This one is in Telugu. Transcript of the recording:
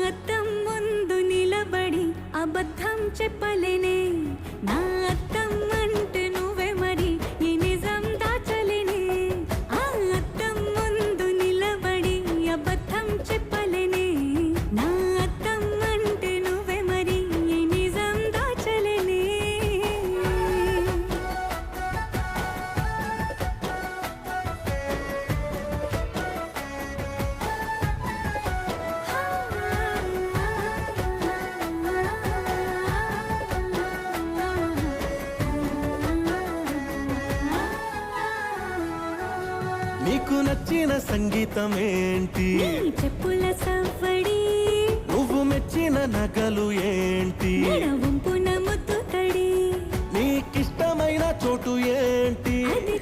అద్దం ముందు నిలబడి అబద్ధం చెప్పలేనే నా అద్దం అంటే నువ్వే మరి ఈ నిజం దాచలేనే ఆ అద్దం ముందు నిలబడి అబద్ధం చెప్పలేనే నా అద్దం అంటే నువ్వే మరి ఈ నిజం దాచలేనే నీకు నచ్చిన సంగీతం ఏంటి నీ చెప్పుల సవ్వడి నువ్వు మెచ్చిన నగలు ఏంటి నడవంపున ముద్దు తడి నీకిష్టమైన చోటు ఏంటి అది